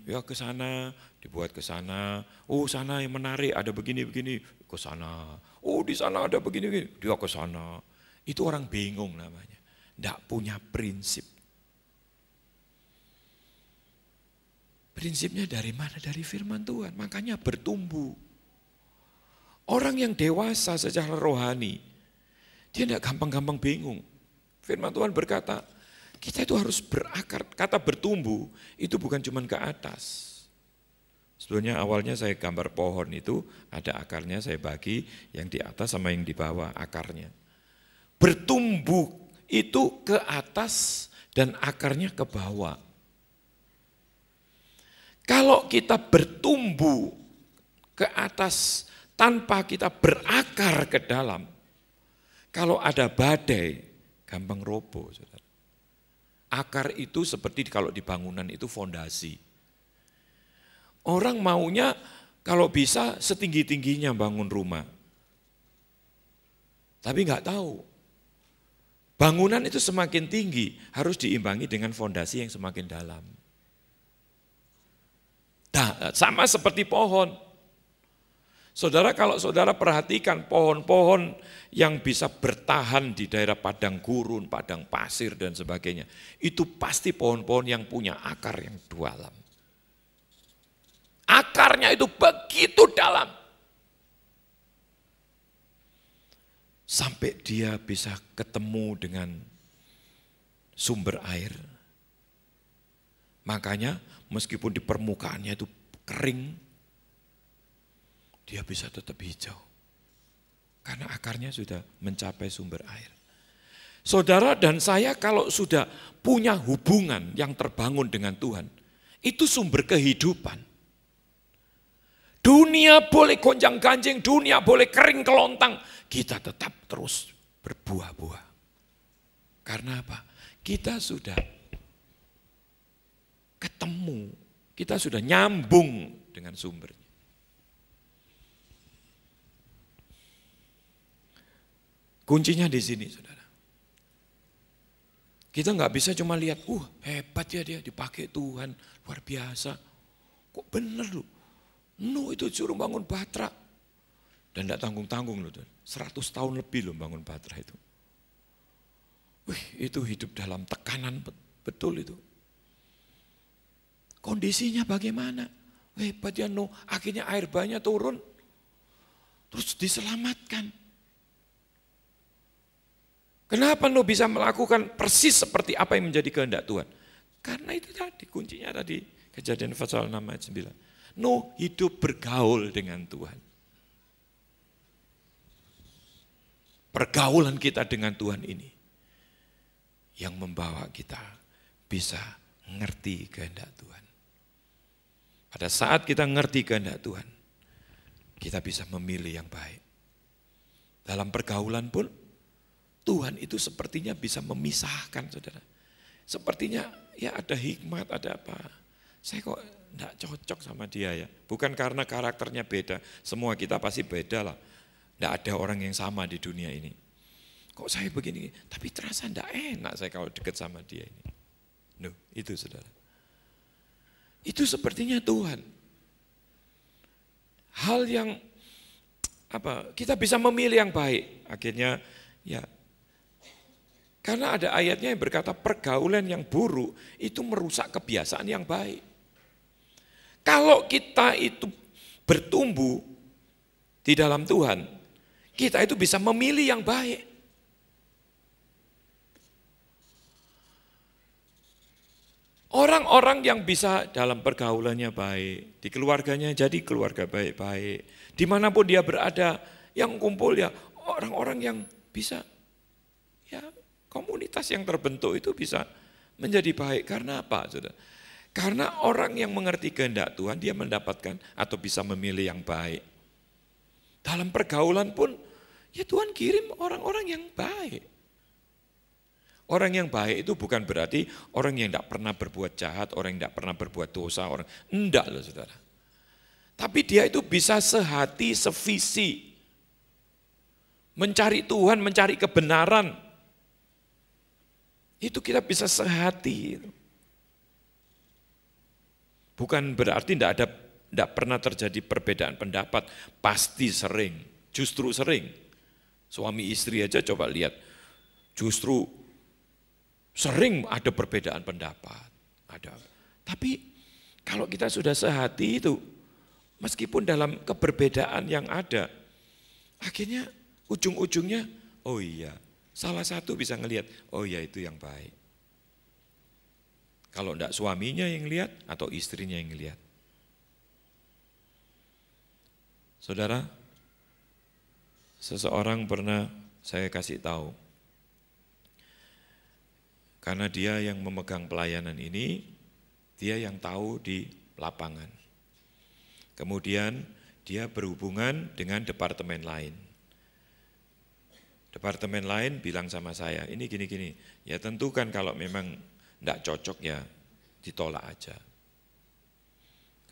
ya ke sana, dibuat ke sana. Oh sana yang menarik, ada begini-begini, ke sana. Oh di sana ada begini-begini, dia ke sana. Itu orang bingung namanya, tidak punya prinsip. Prinsipnya dari mana? Dari firman Tuhan, makanya bertumbuh. Orang yang dewasa secara rohani, dia tidak gampang-gampang bingung. Firman Tuhan berkata, kita itu harus berakar. Kata bertumbuh itu bukan cuma ke atas. Sebetulnya awalnya saya gambar pohon itu ada akarnya, saya bagi yang di atas sama yang di bawah akarnya. Bertumbuh itu ke atas dan akarnya ke bawah. Kalau kita bertumbuh ke atas tanpa kita berakar ke dalam, kalau ada badai gampang roboh, saudara. Akar itu seperti kalau di bangunan itu fondasi. Orang maunya kalau bisa setinggi-tingginya bangun rumah. Tapi enggak tahu. Bangunan itu semakin tinggi harus diimbangi dengan fondasi yang semakin dalam. Nah, sama seperti pohon. Saudara, kalau saudara perhatikan pohon-pohon yang bisa bertahan di daerah padang gurun, padang pasir dan sebagainya, itu pasti pohon-pohon yang punya akar yang dalam. Akarnya itu begitu dalam. Sampai dia bisa ketemu dengan sumber air. Makanya meskipun di permukaannya itu kering, dia bisa tetap hijau. Karena akarnya sudah mencapai sumber air. Saudara dan saya kalau sudah punya hubungan yang terbangun dengan Tuhan, itu sumber kehidupan. Dunia boleh gonjang-ganjing, dunia boleh kering kelontang, kita tetap terus berbuah-buah. Karena apa? Kita sudah ketemu, kita sudah nyambung dengan sumbernya. Kuncinya di sini, saudara. Kita nggak bisa cuma lihat, hebat ya dia dipakai Tuhan, luar biasa. Kok bener loh, Nuh itu suruh bangun Batra. Dan tidak tanggung-tanggung loh, 100 tahun lebih loh bangun Batra itu. Itu hidup dalam tekanan betul itu. Kondisinya bagaimana? Hebat ya Nuh, akhirnya air banyak turun, terus diselamatkan. Kenapa Nuh bisa melakukan persis seperti apa yang menjadi kehendak Tuhan? Karena itu tadi, kuncinya tadi, Kejadian pasal 6 ayat 9. Nuh hidup bergaul dengan Tuhan. Pergaulan kita dengan Tuhan ini yang membawa kita bisa ngerti kehendak Tuhan. Pada saat kita ngerti kehendak Tuhan, kita bisa memilih yang baik. Dalam pergaulan pun, Tuhan itu sepertinya bisa memisahkan, saudara. Sepertinya ya ada hikmat, ada apa. saya kok enggak cocok sama dia ya. Bukan karena karakternya beda, semua kita pasti beda lah. Enggak ada orang yang sama di dunia ini. Kok saya begini, tapi terasa enggak enak saya kalau dekat sama dia ini. Nuh, itu saudara. Itu sepertinya Tuhan. Hal yang kita bisa memilih yang baik. Akhirnya ya, karena ada ayatnya yang berkata pergaulan yang buruk itu merusak kebiasaan yang baik. Kalau kita itu bertumbuh di dalam Tuhan, kita itu bisa memilih yang baik. Orang-orang yang bisa dalam pergaulannya baik, di keluarganya jadi keluarga baik-baik, dimanapun dia berada, yang kumpul ya orang-orang yang bisa, ya komunitas yang terbentuk itu bisa menjadi baik. Karena apa, saudara? Karena orang yang mengerti kehendak Tuhan, dia mendapatkan atau bisa memilih yang baik. Dalam pergaulan pun, ya Tuhan kirim orang-orang yang baik. Orang yang baik itu bukan berarti orang yang tidak pernah berbuat jahat, orang yang tidak pernah berbuat dosa, enggak loh saudara. Tapi dia itu bisa sehati, sevisi, mencari Tuhan, mencari kebenaran. Itu kita bisa sehati. Bukan berarti tidak pernah terjadi perbedaan pendapat, pasti sering, justru sering. Suami istri aja coba lihat, justru sering ada perbedaan pendapat, ada. Tapi kalau kita sudah sehati itu, meskipun dalam keberbedaan yang ada, akhirnya ujung-ujungnya, oh iya, salah satu bisa ngelihat, oh iya itu yang baik. Kalau enggak suaminya yang lihat atau istrinya yang lihat. Saudara, seseorang pernah saya kasih tahu, karena dia yang memegang pelayanan ini, dia yang tahu di lapangan. Kemudian dia berhubungan dengan departemen lain. Departemen lain bilang sama saya, ini gini-gini, ya tentu kan kalau memang enggak cocok ya ditolak aja.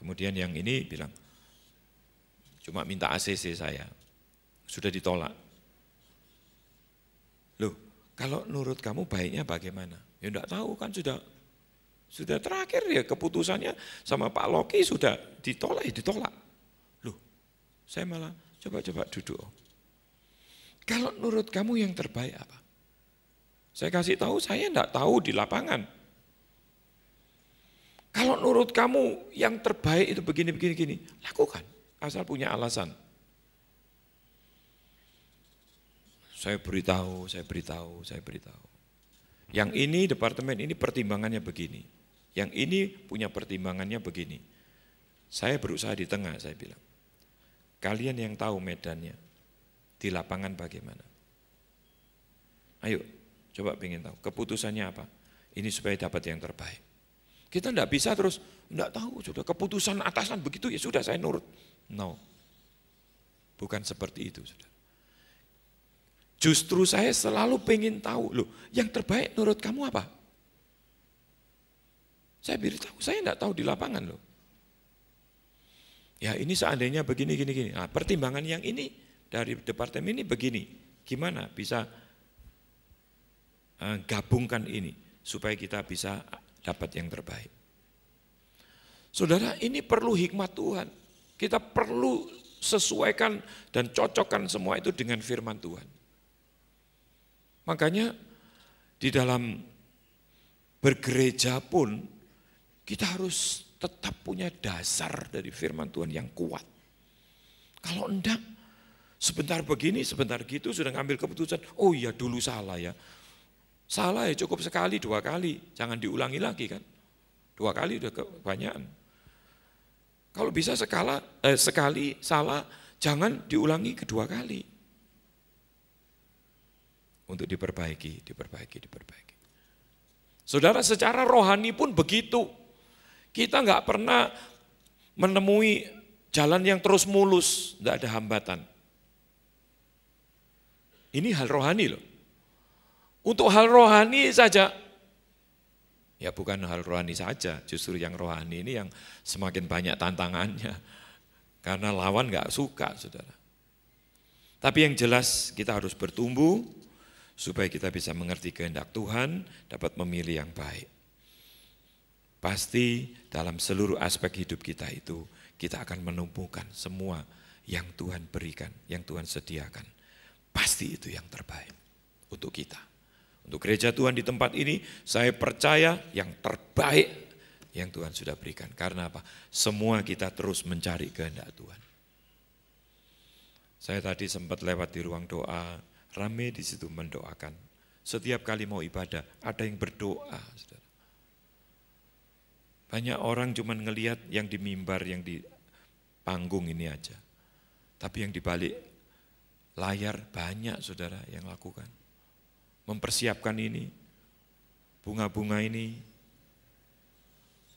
Kemudian yang ini bilang, cuma minta ACC saya, sudah ditolak. Loh, kalau menurut kamu baiknya bagaimana? Ya enggak tahu kan sudah terakhir ya keputusannya sama Pak Loki sudah ditolak ya ditolak. Loh, saya malah coba duduk. Kalau menurut kamu yang terbaik apa? Saya kasih tahu saya enggak tahu di lapangan. Kalau menurut kamu yang terbaik itu begini, lakukan. Asal punya alasan. Saya beritahu. Yang ini departemen ini pertimbangannya begini. Yang ini punya pertimbangannya begini. Saya berusaha di tengah, saya bilang. Kalian yang tahu medannya, di lapangan bagaimana? Ayo, coba pengen tahu. Keputusannya apa? Ini supaya dapat yang terbaik. Kita enggak bisa terus, enggak tahu, sudah keputusan atasan begitu ya sudah saya nurut. No, bukan seperti itu, saudara. Justru saya selalu pengen tahu, loh yang terbaik menurut kamu apa? Saya beritahu, saya enggak tahu di lapangan loh. Ya ini seandainya begini. Nah, pertimbangan yang ini dari departemen ini begini, gimana bisa gabungkan ini supaya kita bisa dapat yang terbaik. Saudara, ini perlu hikmat Tuhan. Kita perlu sesuaikan dan cocokkan semua itu dengan firman Tuhan. Makanya di dalam bergereja pun kita harus tetap punya dasar dari firman Tuhan yang kuat. Kalau enggak, sebentar begini, sebentar gitu sudah ngambil keputusan, oh iya dulu salah ya. Salah ya cukup sekali, 2 kali, jangan diulangi lagi kan. 2 kali udah kebanyakan. Kalau bisa sekali salah, jangan diulangi kedua kali. Untuk diperbaiki. Saudara, secara rohani pun begitu. Kita enggak pernah menemui jalan yang terus mulus, enggak ada hambatan. Ini hal rohani loh. Untuk hal rohani saja, Ya bukan hal rohani saja, justru yang rohani ini yang semakin banyak tantangannya. Karena lawan gak suka, saudara. Tapi yang jelas kita harus bertumbuh supaya kita bisa mengerti kehendak Tuhan, dapat memilih yang baik. Pasti dalam seluruh aspek hidup kita itu, kita akan menemukan semua yang Tuhan berikan, yang Tuhan sediakan. Pasti itu yang terbaik untuk kita. Untuk gereja Tuhan di tempat ini, saya percaya yang terbaik yang Tuhan sudah berikan. Karena apa? Semua kita terus mencari kehendak Tuhan. Saya tadi sempat lewat di ruang doa, rame di situ mendoakan. Setiap kali mau ibadah, ada yang berdoa. Saudara. Banyak orang cuma ngelihat yang di mimbar, yang di panggung ini aja. Tapi yang di balik layar banyak saudara yang lakukan. Mempersiapkan ini, bunga-bunga ini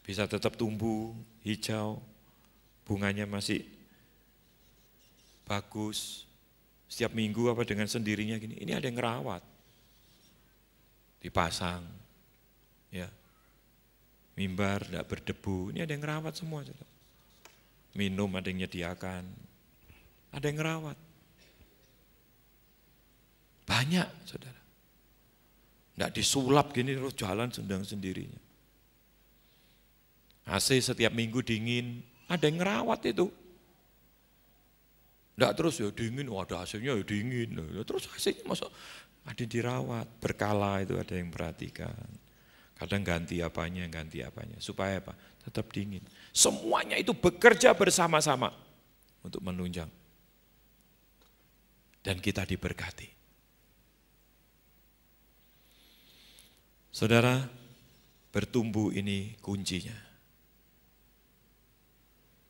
bisa tetap tumbuh, hijau, bunganya masih bagus. Setiap minggu apa dengan sendirinya gini, ini ada yang ngerawat, dipasang, ya, mimbar tidak berdebu, ini ada yang ngerawat semua. Minum ada yang menyediakan, ada yang ngerawat. Banyak saudara. Tidak disulap gini terus jalan sendang sendirinya. AC setiap minggu dingin, ada yang ngerawat itu. Tidak terus ya dingin, ada AC-nya ya dingin. Terus AC-nya masa ada yang dirawat, berkala itu ada yang perhatikan. Kadang ganti apanya, supaya apa? Tetap dingin. Semuanya itu bekerja bersama-sama untuk menunjang. Dan kita diberkati. Saudara, bertumbuh ini kuncinya.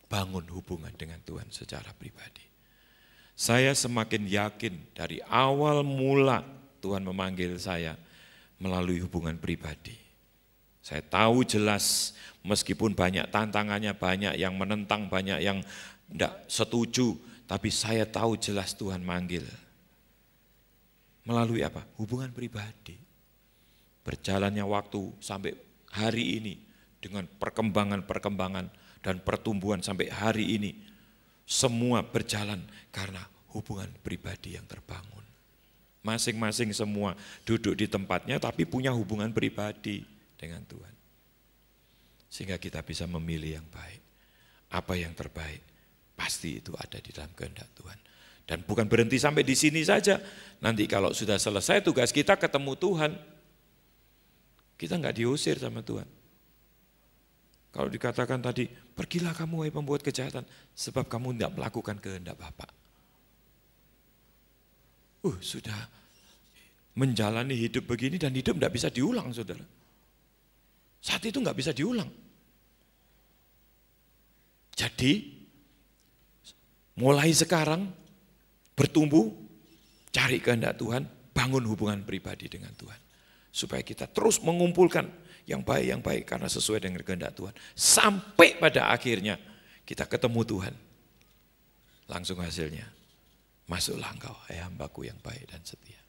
Bangun hubungan dengan Tuhan secara pribadi. Saya semakin yakin dari awal mula Tuhan memanggil saya melalui hubungan pribadi. Saya tahu jelas meskipun banyak tantangannya, banyak yang menentang, banyak yang tidak setuju, tapi saya tahu jelas Tuhan manggil. Melalui apa? Hubungan pribadi. Berjalannya waktu sampai hari ini dengan perkembangan dan pertumbuhan sampai hari ini. Semua berjalan karena hubungan pribadi yang terbangun. Masing-masing semua duduk di tempatnya tapi punya hubungan pribadi dengan Tuhan. Sehingga kita bisa memilih yang baik. Apa yang terbaik pasti itu ada di dalam kehendak Tuhan. Dan bukan berhenti sampai di sini saja. Nanti kalau sudah selesai tugas kita ketemu Tuhan, kita enggak diusir sama Tuhan. Kalau dikatakan tadi, pergilah kamu wahai pembuat kejahatan, sebab kamu tidak melakukan kehendak Bapa. Sudah menjalani hidup begini dan hidup tidak bisa diulang, saudara. Saat itu enggak bisa diulang. Jadi, mulai sekarang bertumbuh, cari kehendak Tuhan, bangun hubungan pribadi dengan Tuhan. Supaya kita terus mengumpulkan yang baik karena sesuai dengan kehendak Tuhan. Sampai pada akhirnya kita ketemu Tuhan. Langsung hasilnya, masuklah engkau, hai hambaku yang baik dan setia.